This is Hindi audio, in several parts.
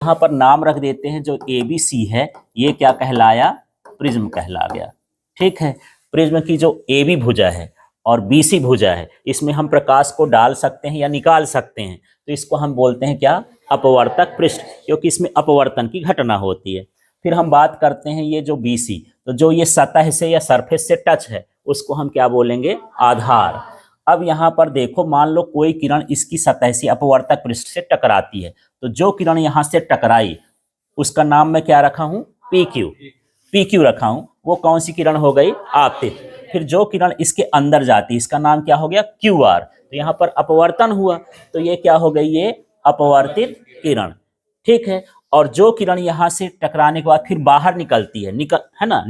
यहाँ पर नाम रख देते हैं, जो ABC है ये क्या कहलाया, प्रिज्म कहला गया। ठीक है, प्रिज्म की जो AB भुजा है और BC भुजा है, इसमें हम प्रकाश को डाल सकते हैं या निकाल सकते हैं, तो इसको हम बोलते हैं क्या, अपवर्तक पृष्ठ, क्योंकि इसमें अपवर्तन की घटना होती है। फिर हम बात करते हैं ये जो BC, तो जो ये सतह से या सरफेस से टच है उसको हम क्या बोलेंगे, आधार। अब यहाँ पर देखो, मान लो कोई किरण इसकी सतह से अपवर्तक पृष्ठ से टकराती है, तो जो किरण यहाँ से टकराई उसका नाम मैं क्या रखा हूँ, PQ रखा हूँ। वो कौन सी किरण हो गई, आपतित। फिर जो किरण इसके अंदर जाती है इसका नाम क्या हो गया, QR। तो यहाँ पर अपवर्तन हुआ, तो ये क्या हो गई, ये अपवर्तित किरण। ठीक है, और जो किरण यहाँ से टकराने के बाद फिर बाहर निकलती है, है ना,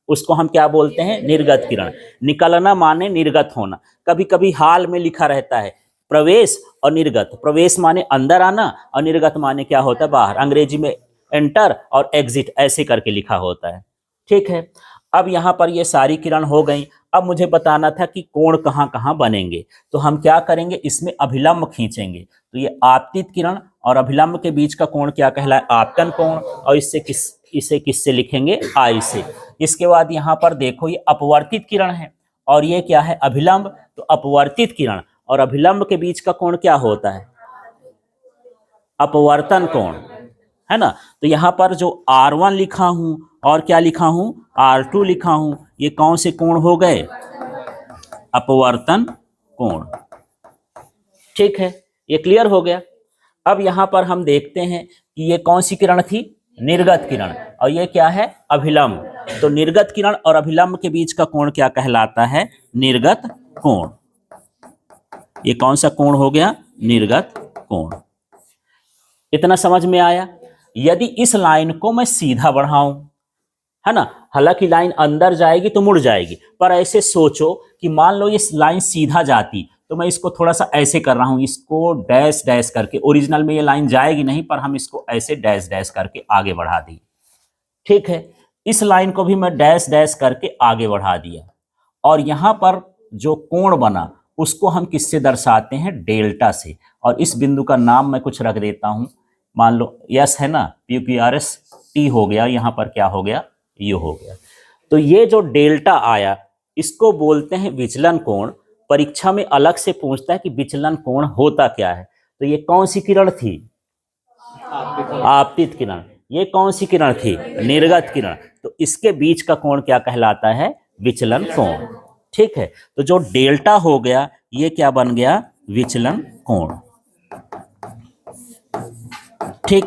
उसको हम क्या बोलते हैं, निर्गत किरण। निकलना माने निर्गत होना। कभी कभी हाल में लिखा रहता है प्रवेश और निर्गत। प्रवेश माने अंदर आना और निर्गत माने क्या होता है, बाहर। अंग्रेजी में एंटर और एग्जिट ऐसे करके लिखा होता है। ठीक है, अब यहाँ पर ये सारी किरण हो गई। अब मुझे बताना था कि कोण कहाँ कहाँ बनेंगे, तो हम क्या करेंगे, इसमें अभिलंब खींचेंगे। तो ये आपतित किरण और अभिलंब के बीच का कोण क्या कहलाए, आपतन कोण। और इसे किससे लिखेंगे, I से। इसके बाद यहाँ पर देखो, ये अपवर्तित किरण है और ये क्या है, अभिलंब। तो अपवर्तित किरण और अभिलंब के बीच का कोण क्या होता है, अपवर्तन कोण, है ना। तो यहाँ पर जो R1 लिखा हूं और क्या लिखा हूं, R2 लिखा हूं, ये कौन से कोण हो गए, अपवर्तन कोण। ठीक है, ये क्लियर हो गया। अब यहाँ पर हम देखते हैं कि ये कौन सी किरण थी, निर्गत किरण, और ये क्या है, अभिलंब। तो निर्गत किरण और अभिलंब के बीच का कोण क्या कहलाता है, निर्गत कोण। ये कौन सा कोण हो गया, निर्गत कोण। इतना समझ में आया। यदि इस लाइन को मैं सीधा बढ़ाऊं, है ना, हालांकि लाइन अंदर जाएगी तो मुड़ जाएगी, पर ऐसे सोचो कि मान लो ये लाइन सीधा जाती, तो मैं इसको थोड़ा सा ऐसे कर रहा हूं, इसको डैश डैश करके। ओरिजिनल में ये लाइन जाएगी नहीं, पर हम इसको ऐसे डैश डैश करके आगे बढ़ा दी। ठीक है, इस लाइन को भी मैं डैश डैश करके आगे बढ़ा दिया। और यहां पर जो कोण बना उसको हम किससे दर्शाते हैं, डेल्टा से। और इस बिंदु का नाम मैं कुछ रख देता हूं, मान लो यस है ना, PQRS T हो गया, यहां पर क्या हो गया, ये हो गया। तो ये जो डेल्टा आया इसको बोलते हैं विचलन कोण। परीक्षा में अलग से पूछता है कि विचलन कोण होता क्या है। तो ये कौन सी किरण थी, आपतित किरण। ये कौन सी किरण थी, निर्गत किरण। तो इसके बीच का कोण क्या कहलाता है, विचलन कोण। ठीक है, तो जो डेल्टा हो गया ये क्या बन गया, विचलन कोण। ठीक।